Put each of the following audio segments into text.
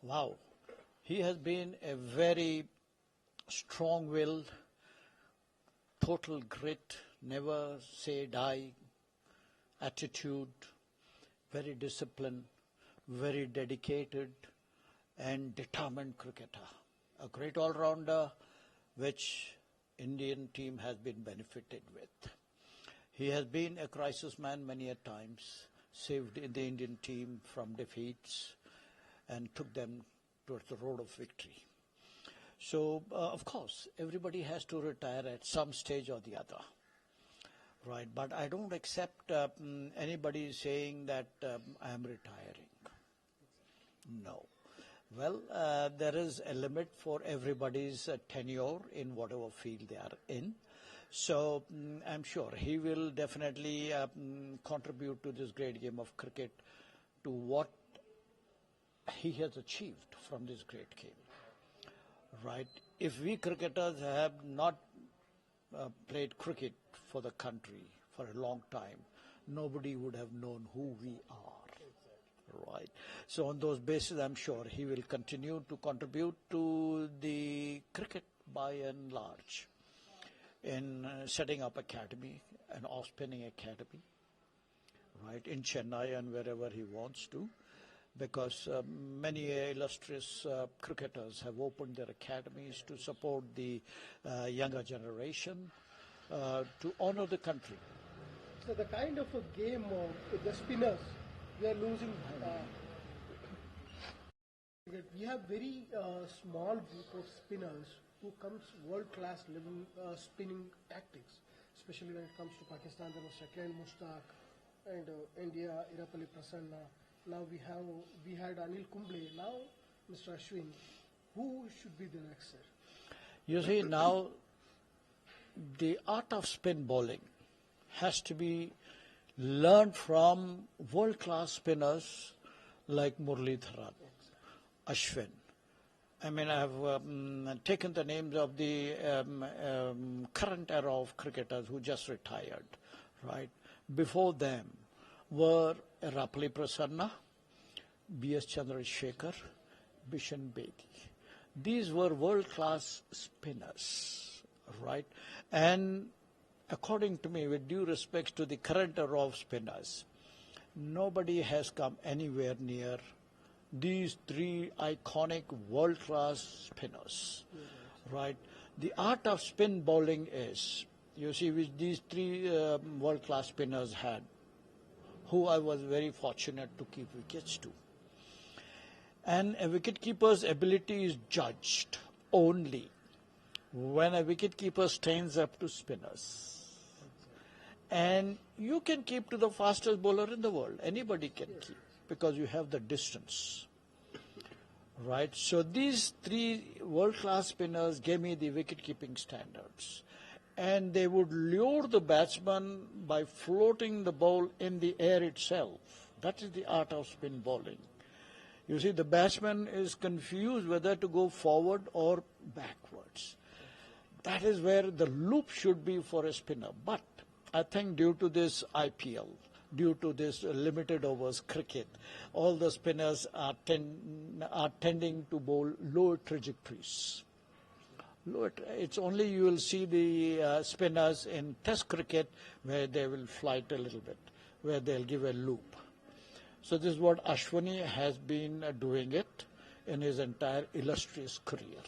Wow. He has been a very strong-willed, total grit, never say die attitude, very disciplined, very dedicated and determined cricketer. A great all-rounder which Indian team has been benefited with. He has been a crisis man many a times, saved the Indian team from defeats and took them towards the road of victory. So, of course, everybody has to retire at some stage or the other, right? But I don't accept anybody saying that I am retiring. No. Well, there is a limit for everybody's tenure in whatever field they are in. So I'm sure he will definitely contribute to this great game of cricket, to what he has achieved from this great game. Right? If we cricketers have not played cricket for the country for a long time, nobody would have known who we are. Right. So on those bases, I'm sure he will continue to contribute to the cricket by and large in setting up academy, an off-spinning academy, right, in Chennai and wherever he wants to, because many illustrious cricketers have opened their academies to support the younger generation, to honor the country. So the kind of a game with the spinners, we are losing. We have very small group of spinners who comes world-class level spinning tactics, especially when it comes to Pakistan. There was Shakil Mushtaq and India, Irapalli Prasanna. Now we had Anil Kumble. Now Mr. Ashwin. Who should be the next, sir? You see, now the art of spin bowling has to be learned from world-class spinners like Muralidharan, Ashwin. I mean, I have taken the names of the current era of cricketers who just retired, right? Before them were Irapalli Prasanna, B.S. Chandrasekhar, Bishan Bedi. These were world-class spinners, right? And according to me, with due respect to the current era of spinners, nobody has come anywhere near these three iconic world-class spinners, right? The art of spin bowling is, you see, which these three world-class spinners had, who I was very fortunate to keep wickets to. And a wicketkeeper's ability is judged only when a wicketkeeper stands up to spinners. And you can keep to the fastest bowler in the world. Anybody can keep, because you have the distance. Right? So these three world-class spinners gave me the wicket-keeping standards. And they would lure the batsman by floating the ball in the air itself. That is the art of spin bowling. You see, the batsman is confused whether to go forward or backwards. That is where the loop should be for a spinner. But I think due to this IPL, due to this limited overs cricket, all the spinners are tending to bowl lower trajectories. It's only you will see the spinners in Test cricket where they will flight a little bit, where they'll give a loop. So this is what Ashwini has been doing it in his entire illustrious career.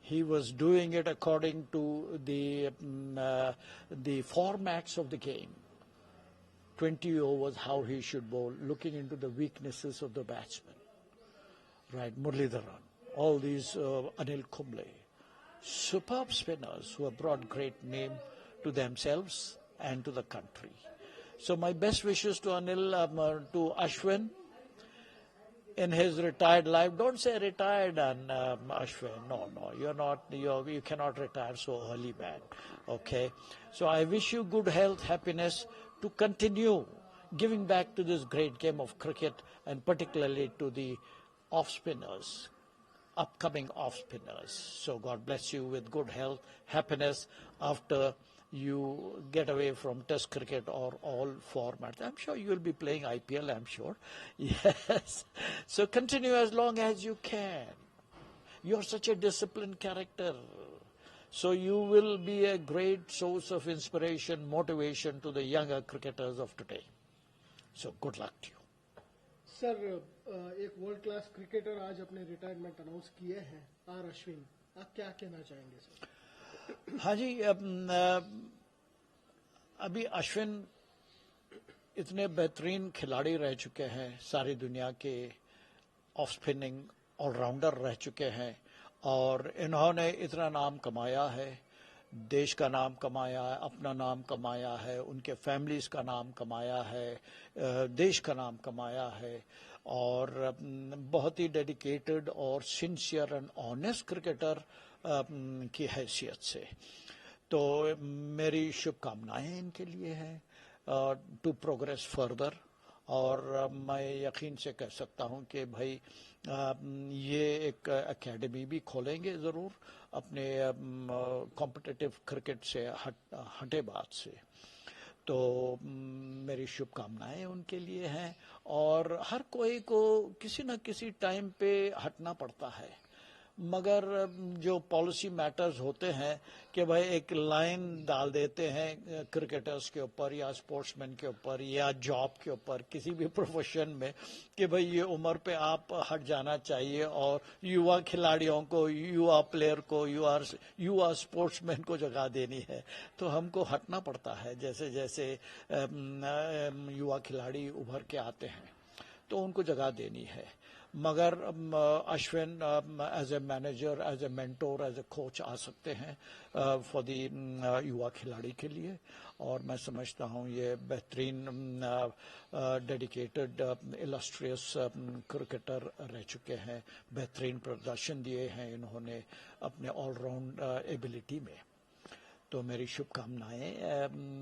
He was doing it according to the formats of the game. 20 overs, how he should bowl, looking into the weaknesses of the batsman. Right, Muralidharan, all these Anil Kumble, superb spinners who have brought great name to themselves and to the country. So my best wishes to to Ashwin in his retired life. Don't say retired, and Ashwin. No, you're not. You cannot retire so early, man. Okay. So I wish you good health, happiness to continue giving back to this great game of cricket, and particularly to the off spinners, upcoming off spinners. So God bless you with good health, happiness after you get away from Test cricket or all formats. I'm sure you will be playing IPL, I'm sure. Yes. So continue as long as you can. You're such a disciplined character. So you will be a great source of inspiration, motivation to the younger cricketers of today. So good luck to you. Sir एक world class cricketer आज अपने retirement announce किए हैं are Ashwin, आप क्या कहना चाहेंगे sir? हाँ जी, अभी अश्विन इतने बेहतरीन खिलाड़ी रह चुके हैं, सारी दुनिया के ऑफ स्पिनिंग ऑलराउंडर रह चुके हैं और इन्होंने इतना नाम कमाया है, देश का नाम कमाया है, अपना नाम कमाया है, उनके फैमिलीज का नाम कमाया है, देश का नाम कमाया है और बहुत ही डेडिकेटेड और सिंसियर एंड ऑनेस्ट क्रिकेटर की हैसियत से। तो मेरी शुभकामनाएं इनके लिए हैं टू प्रोग्रेस फर्दर और मैं यकीन से कह सकता हूं कि भाई ये एक एकेडमी भी खोलेंगे ज़रूर अपने कॉम्पिटिटिव क्रिकेट से हटे बात से। तो मेरी शुभकामनाएं उनके लिए हैं और हर कोई को किसी न किसी टाइम पे हटना पड़ता है, मगर जो पॉलिसी मैटर्स होते हैं कि भाई एक लाइन डाल देते हैं क्रिकेटर्स के ऊपर या स्पोर्ट्समैन के ऊपर या जॉब के ऊपर किसी भी प्रोफेशन में कि भाई ये उम्र पे आप हट जाना चाहिए और युवा खिलाड़ियों को, युवा प्लेयर को, युवा स्पोर्ट्समैन को जगह देनी है। तो हमको हटना पड़ता है जैसे जैसे युवा खिलाड़ी उभर के आते हैं तो उनको जगह देनी है। मगर Ashwin as a manager, as a mentor, as a coach आ सकते हैं फॉर द युवा खिलाड़ी के लिए और मैं समझता हूँ ये बेहतरीन डेडिकेटेड इलस्ट्रियस क्रिकेटर रह चुके हैं, बेहतरीन प्रदर्शन दिए हैं इन्होंने अपने ऑलराउंड एबिलिटी में। तो मेरी शुभकामनाएं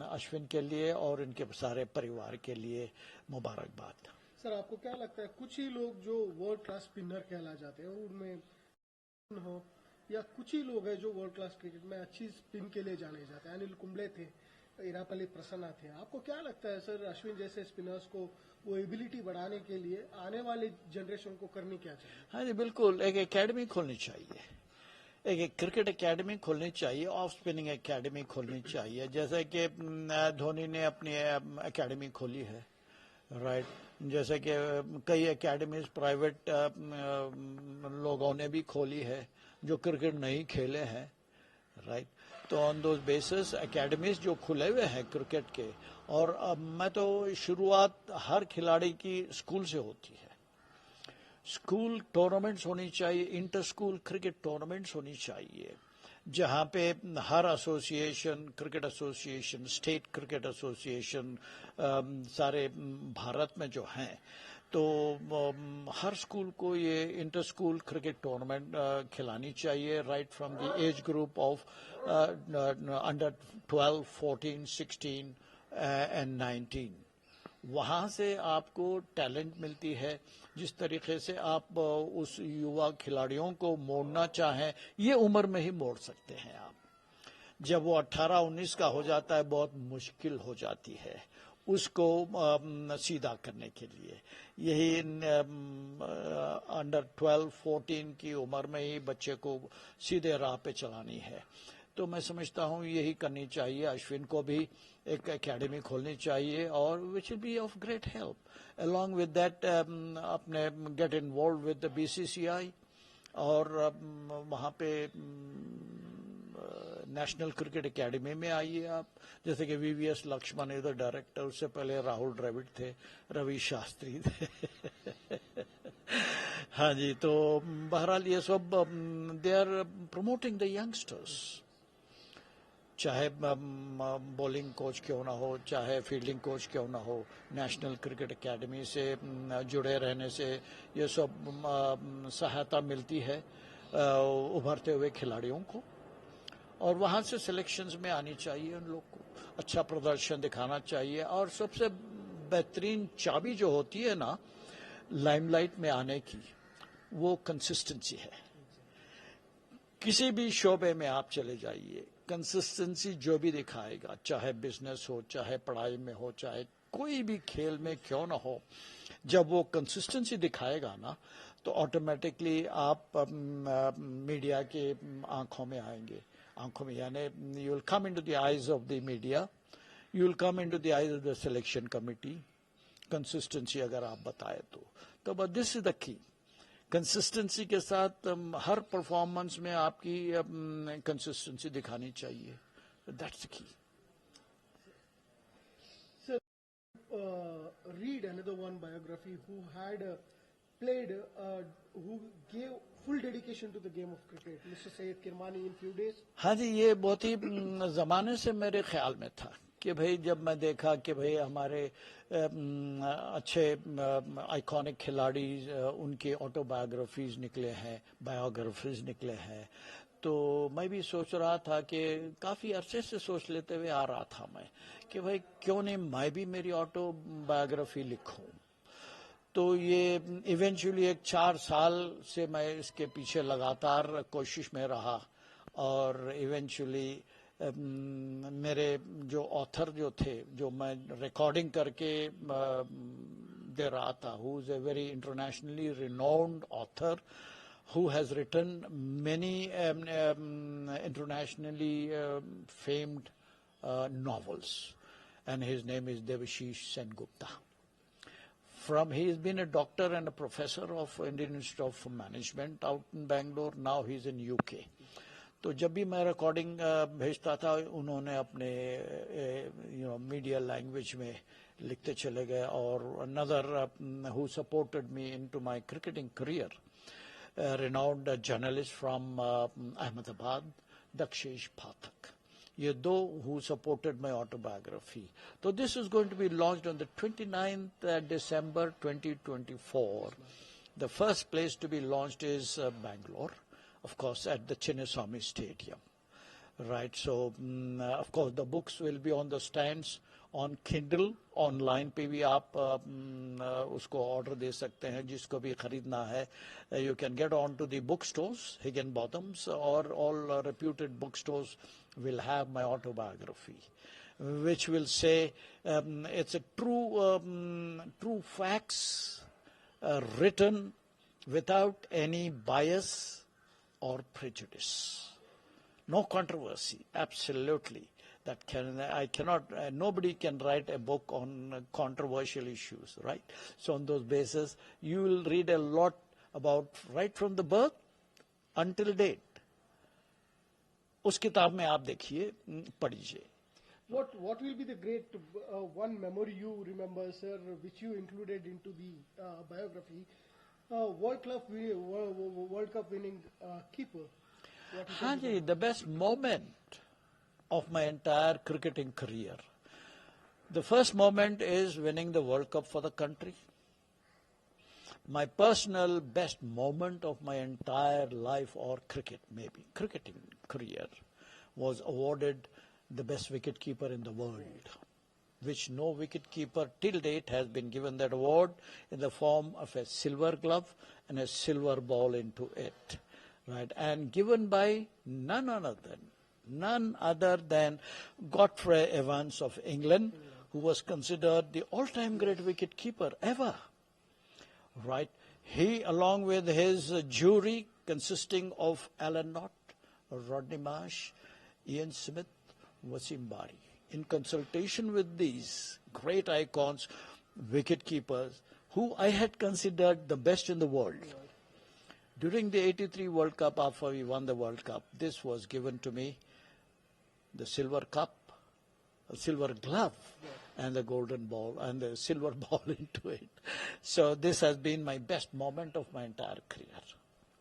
अश्विन के लिए और इनके सारे परिवार के लिए मुबारकबाद। सर आपको क्या लगता है कुछ ही लोग जो वर्ल्ड क्लास स्पिनर कहला जाते हैं उनमें हो या कुछ ही लोग हैं जो वर्ल्ड क्लास क्रिकेट में अच्छी स्पिन के लिए जाने जाते हैं? अनिल कुंबले थे, इरापल्ली प्रसन्ना थे। आपको क्या लगता है सर अश्विन जैसे स्पिनर्स को वो एबिलिटी बढ़ाने के लिए आने वाले जनरेशन को करनी क्या चाहिए? हाँ जी बिल्कुल, एक एकेडमी खोलनी चाहिए, एक क्रिकेट एकेडमी खोलनी चाहिए, ऑफ स्पिनिंग एकेडमी खोलनी चाहिए जैसे कि धोनी ने अपनी एकेडमी खोली है, राइट। जैसे कि कई एकेडमीज प्राइवेट लोगों ने भी खोली है जो क्रिकेट नहीं खेले हैं, राइट। तो ऑन दोज बेसिस एकेडमीज जो खुले हुए हैं क्रिकेट के और मैं तो शुरुआत हर खिलाड़ी की स्कूल से होती है। स्कूल टूर्नामेंट्स होनी चाहिए, इंटर स्कूल क्रिकेट टूर्नामेंट्स होनी चाहिए जहां पे हर association, cricket association, state cricket association सारे भारत में जो हैं तो हर स्कूल को ये इंटर स्कूल क्रिकेट टूर्नामेंट खिलानी चाहिए right from the age group of under 12, 14, 16 and 19। वहाँ से आपको टैलेंट मिलती है, जिस तरीके से आप उस युवा खिलाड़ियों को मोड़ना चाहें ये उम्र में ही मोड़ सकते हैं आप। जब वो 18-19 का हो जाता है बहुत मुश्किल हो जाती है उसको सीधा करने के लिए। यही अंडर 12, 14 की उम्र में ही बच्चे को सीधे राह पे चलानी है। तो मैं समझता हूँ यही करनी चाहिए। अश्विन को भी एक एकेडमी खोलनी चाहिए और which will be of great help. Along with that अपने get involve with the BCCI और वहाँ पे नेशनल क्रिकेट एकेडमी में आइए आप। जैसे कि VVS लक्ष्मण इधर डायरेक्टर, उससे पहले राहुल द्रविड़ थे, रवि शास्त्री थे हाँ जी। तो बहरहाल ये सब they are promoting the youngsters, चाहे बॉलिंग कोच क्यों ना हो, चाहे फील्डिंग कोच क्यों ना हो। नेशनल क्रिकेट एकेडमी से जुड़े रहने से ये सब सहायता मिलती है उभरते हुए खिलाड़ियों को और वहाँ से सिलेक्शंस में आनी चाहिए। उन लोग को अच्छा प्रदर्शन दिखाना चाहिए और सबसे बेहतरीन चाबी जो होती है ना लाइमलाइट में आने की, वो कंसिस्टेंसी है। किसी भी शोबे में आप चले जाइए, कंसिस्टेंसी जो भी दिखाएगा, चाहे बिजनेस हो, चाहे पढ़ाई में हो, चाहे कोई भी खेल में क्यों ना हो, जब वो कंसिस्टेंसी दिखाएगा ना, तो ऑटोमेटिकली आप मीडिया के आंखों में आएंगे, आंखों में, यानी you will come into the eyes of the media, you will come into the eyes of the selection committee. Consistency अगर आप बताए तो but this is the key. Consistency के साथ हर परफॉर्मेंस में आपकी कंसिस्टेंसी दिखानी चाहिए. That's the key. Read another one biography who had played, who gave full dedication to the game of cricket, Mr. Syed Kirmani, in few days. हाँ जी, ये बहुत ही ज़माने से मेरे ख्याल में था कि भाई जब मैं देखा कि भाई हमारे अच्छे आइकॉनिक खिलाड़ी उनके ऑटोबायोग्राफीज निकले हैं, बायोग्राफीज निकले हैं, तो मैं भी सोच रहा था कि काफ़ी अरसे से सोच लेते हुए आ रहा था मैं कि भाई क्यों नहीं मैं भी मेरी ऑटोबायोग्राफी लिखूं. तो ये इवेंचुअली 4 साल से मैं इसके पीछे लगातार कोशिश में रहा और इवेंचुअली मेरे जो ऑथर जो थे, जो मैं रिकॉर्डिंग करके दे रहा था, who is a very internationally renowned author who has written many internationally famed novels, and his name is Devashish Sengupta. He has been a doctor and a professor of Indian Institute of Management out in Bangalore. Now he is in UK. तो जब भी मैं recording भेजता था, उन्होंने अपने media language में लिखते चले गए. और another who supported me into my cricketing career, renowned journalist from Ahmedabad, Dakshish Pathak. ये दो who supported my autobiography. So this is going to be launched on the 29th December 2024. The first place to be launched is Bangalore, of course, at the Chinnaswamy Stadium. Right, so of course the books will be on the stands on Kindle. Online पे भी आप उसको order दे सकते हैं, जिसको भी खरीदना है. You can get on to the book stores, Higginbotham's, और all reputed book stores will have my autobiography, which will say it's a true facts written without any bias or prejudice. No controversy, absolutely. Nobody can write a book on controversial issues, right? So on those basis, you will read a lot about right from the birth until date. उस किताब में आप देखिए, पढ़िए. What will be the great one memory you remember, sir, which you included into the biography? World Cup winning keeper. हाँ जी, the best moment of my entire cricketing career. The first moment is winning the World Cup for the country. My personal best moment of my entire life, or cricketing career, was awarded the best wicketkeeper in the world, which no wicketkeeper till date has been given that award in the form of a silver glove and a silver ball into it, right? And given by none other than Godfrey Evans of England, who was considered the all-time great wicketkeeper ever. Right? He, along with his jury consisting of Alan Knott, Rodney Marsh, Ian Smith, Wasim Bari, in consultation with these great icons, wicket-keepers, who I had considered the best in the world. During the 83 World Cup, after we won the World Cup, this was given to me, the silver cup, a silver glove, and the golden ball, and the silver ball into it. So this has been my best moment of my entire career.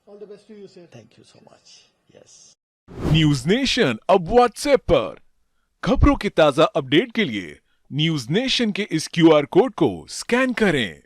All the best to you, sir. Thank you so much. Yes. News nation अब WhatsApp पर खबरों के ताजा update के लिए news nation के इस QR code को स्कैन करें.